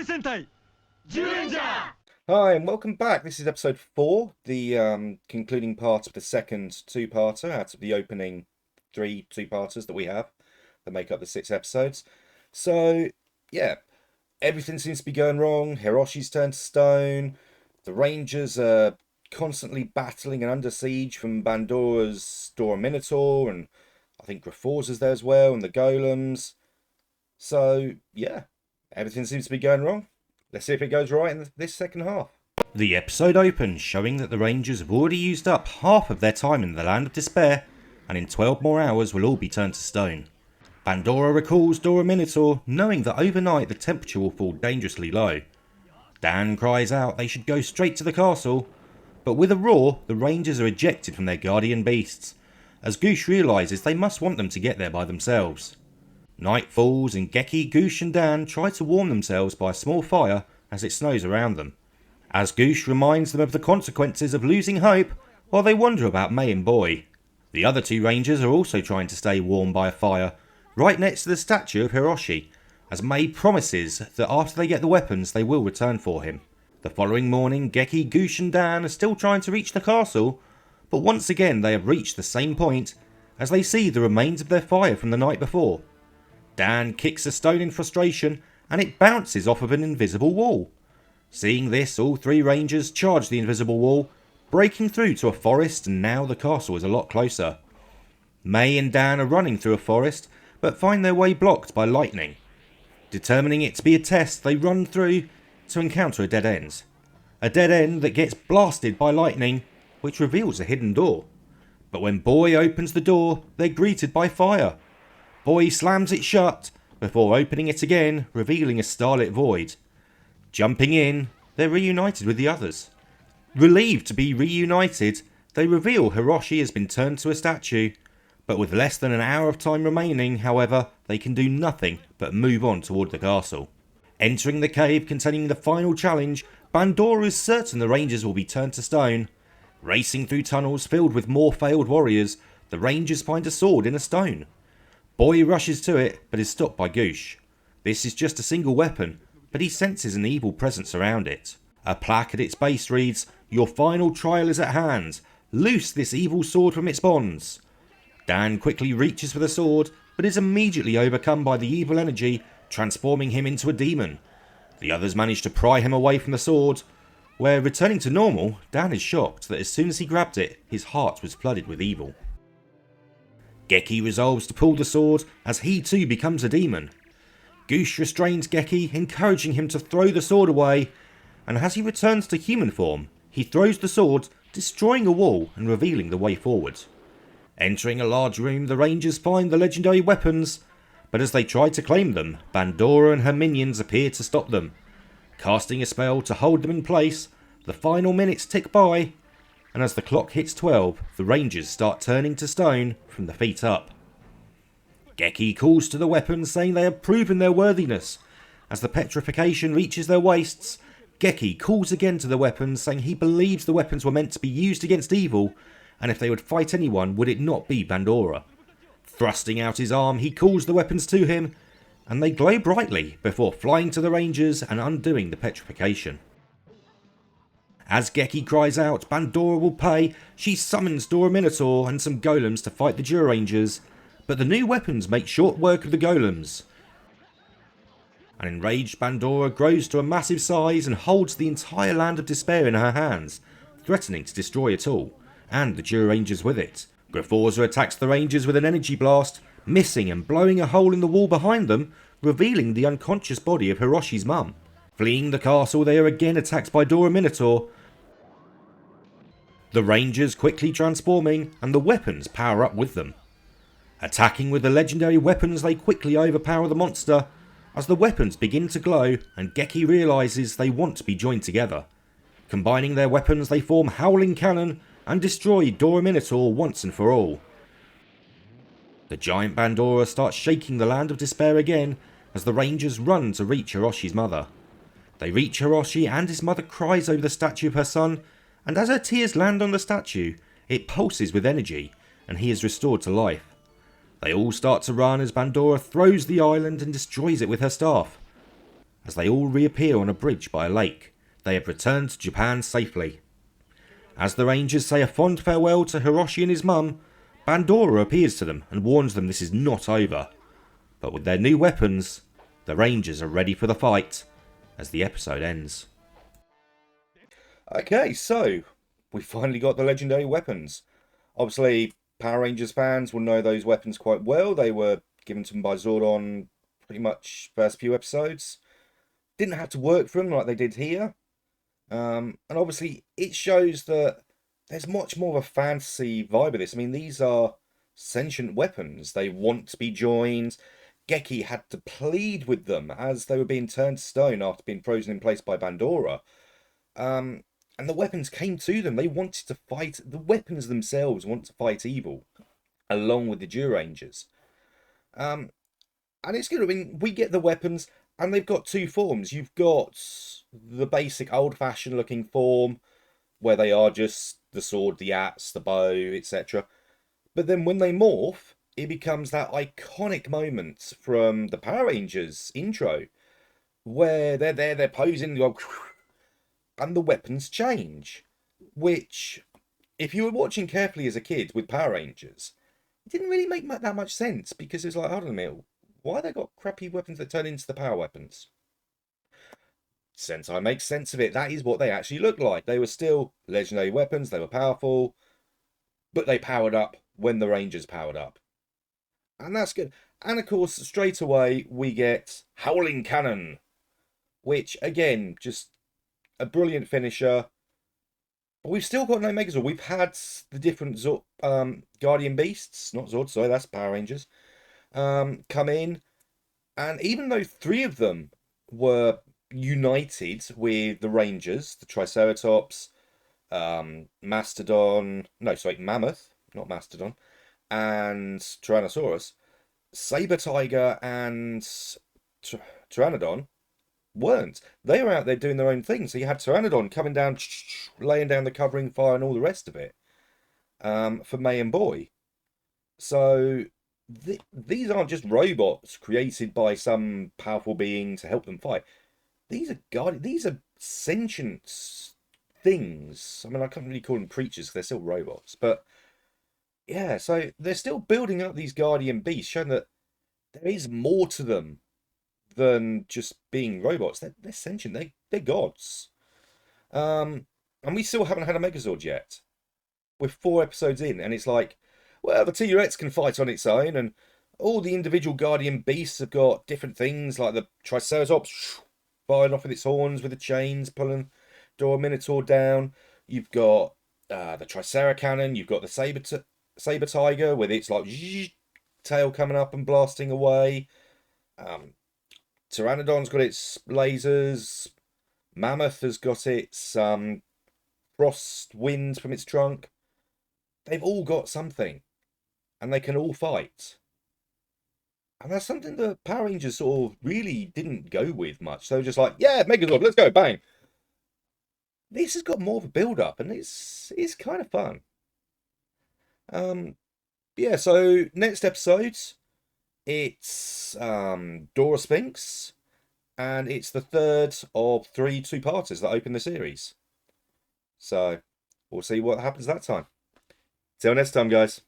Sentai! Zyuranger! Hi and welcome back. This is episode 4, the concluding part of the second two-parter out of the opening 3 two-parters that we have that make up the 6 episodes. So, yeah, everything seems to be going wrong. Hiroshi's turned to stone. The Rangers are constantly battling and under siege from Bandora's Dora Minotaur, and I think Graforza's there as well, and the Golems. So, yeah, everything seems to be going wrong. Let's see if it goes right in this second half. The episode opens showing that the Rangers have already used up half of their time in the Land of Despair, and in 12 more hours will all be turned to stone. Bandora recalls Dora Minotaur, knowing that overnight the temperature will fall dangerously low. Dan cries out they should go straight to the castle, but with a roar, the Rangers are ejected from their guardian beasts, as Goosh realises they must want them to get there by themselves. Night falls and Geki, Goosh and Dan try to warm themselves by a small fire as it snows around them, as Goosh reminds them of the consequences of losing hope while they wonder about Mei and Boy. The other 2 Rangers are also trying to stay warm by a fire right next to the statue of Hiroshi, as Mei promises that after they get the weapons they will return for him. The following morning, Geki, Goosh and Dan are still trying to reach the castle, but once again they have reached the same point as they see the remains of their fire from the night before. Dan kicks a stone in frustration and it bounces off of an invisible wall. Seeing this, all 3 Rangers charge the invisible wall, breaking through to a forest, and now the castle is a lot closer. Mei and Dan are running through a forest but find their way blocked by lightning. Determining it to be a test, they run through to encounter a dead end. A dead end that gets blasted by lightning, which reveals a hidden door. But when Boy opens the door, they're greeted by fire. Boy slams it shut before opening it again, revealing a starlit void. Jumping in, they're reunited with the others. Relieved to be reunited, they reveal Hiroshi has been turned to a statue, but with less than an hour of time remaining, however, they can do nothing but move on toward the castle. Entering the cave containing the final challenge, Bandora is certain the Rangers will be turned to stone. Racing through tunnels filled with more failed warriors, the Rangers find a sword in a stone. Boy rushes to it, but is stopped by Goosh. This is just a single weapon, but he senses an evil presence around it. A plaque at its base reads, "Your final trial is at hand. Loose this evil sword from its bonds." Dan quickly reaches for the sword, but is immediately overcome by the evil energy, transforming him into a demon. The others manage to pry him away from the sword, where, returning to normal, Dan is shocked that as soon as he grabbed it, his heart was flooded with evil. Geki resolves to pull the sword as he too becomes a demon. Goosh restrains Geki, encouraging him to throw the sword away, and as he returns to human form, he throws the sword, destroying a wall and revealing the way forward. Entering a large room, the Rangers find the legendary weapons, but as they try to claim them, Bandora and her minions appear to stop them. Casting a spell to hold them in place, the final minutes tick by, and as the clock hits 12, the Rangers start turning to stone from the feet up. Geki calls to the weapons, saying they have proven their worthiness. As the petrification reaches their waists, Geki calls again to the weapons, saying he believes the weapons were meant to be used against evil, and if they would fight anyone, would it not be Bandora? Thrusting out his arm, he calls the weapons to him, and they glow brightly before flying to the Rangers and undoing the petrification. As Geki cries out, Bandora will pay, she summons Dora Minotaur and some golems to fight the Zyurangers, but the new weapons make short work of the golems. An enraged Bandora grows to a massive size and holds the entire Land of Despair in her hands, threatening to destroy it all, and the Zyurangers with it. Graforza attacks the Rangers with an energy blast, missing and blowing a hole in the wall behind them, revealing the unconscious body of Hiroshi's mum. Fleeing the castle, they are again attacked by Dora Minotaur. The Rangers quickly transforming, and the weapons power up with them. Attacking with the legendary weapons, they quickly overpower the monster, as the weapons begin to glow and Geki realises they want to be joined together. Combining their weapons, they form Howling Cannon and destroy Dora Minotaur once and for all. The giant Bandora starts shaking the Land of Despair again as the Rangers run to reach Hiroshi's mother. They reach Hiroshi and his mother cries over the statue of her son, and as her tears land on the statue, it pulses with energy and he is restored to life. They all start to run as Bandora throws the island and destroys it with her staff. as they all reappear on a bridge by a lake. They have returned to Japan safely. As the Rangers say a fond farewell to Hiroshi and his mum, Bandora appears to them and warns them this is not over. But with their new weapons, the Rangers are ready for the fight as the episode ends. Okay, so we finally got the legendary weapons. Obviously, Power Rangers fans will know those weapons quite well. They were given to them by Zordon pretty much first few episodes. Didn't have to work for them like they did here. And obviously, it shows that there's much more of a fantasy vibe of this. I mean, these are sentient weapons. They want to be joined. Geki had to plead with them as they were being turned to stone after being frozen in place by Bandora. And the weapons came to them. They wanted to fight. The weapons themselves want to fight evil, along with the Zyurangers. And it's good. I mean, we get the weapons, and they've got two forms. You've got the basic old-fashioned looking form, where they are just the sword, the axe, the bow, etc. But then when they morph, it becomes that iconic moment from the Power Rangers intro, where they're there, they're posing, and the weapons change. Which, if you were watching carefully as a kid with Power Rangers, it didn't really make that much sense, because it's like, hold on a minute, why they got crappy weapons that turn into the power weapons? Sentai makes sense of it. That is what they actually looked like. They were still legendary weapons, they were powerful, but they powered up when the Rangers powered up. And that's good. And of course, straight away, we get Howling Cannon, which, again, just a brilliant finisher. But we've still got no Megazord. We've had the different Guardian Beasts, not Zord, sorry, that's Power Rangers, come in. And even though 3 of them were united with the Rangers, the Triceratops, Mammoth, not Mastodon, and Tyrannosaurus, Saber Tiger and Pteranodon weren't. They were out there doing their own thing. So you had Pteranodon coming down, laying down the covering fire and all the rest of it, for May and Boy. So these aren't just robots created by some powerful being to help them fight. These are sentient things. I mean, I can't really call them creatures because they're still robots. But yeah, so they're still building up these Guardian Beasts, showing that there is more to them than just being robots. They're sentient. They're gods. And we still haven't had a Megazord yet. We're 4 episodes in, and it's like, well, the T-Rex can fight on its own, and all the individual Guardian Beasts have got different things, like the Triceratops firing off with its horns with the chains, pulling Dora Minotaur down. You've got the Triceracannon. You've got the Saber Tiger with its like tail coming up and blasting away. Pteranodon's got its lasers. Mammoth has got its frost wind from its trunk. They've all got something, and they can all fight. And that's something the Power Rangers sort of really didn't go with much. So just like, yeah, Megazord, let's go, bang. This has got more of a build-up, and it's kind of fun. Yeah, so next episode, it's Dora Sphinx, and it's the third of 3 two-parters that open the series. So we'll see what happens that time. Till next time, guys.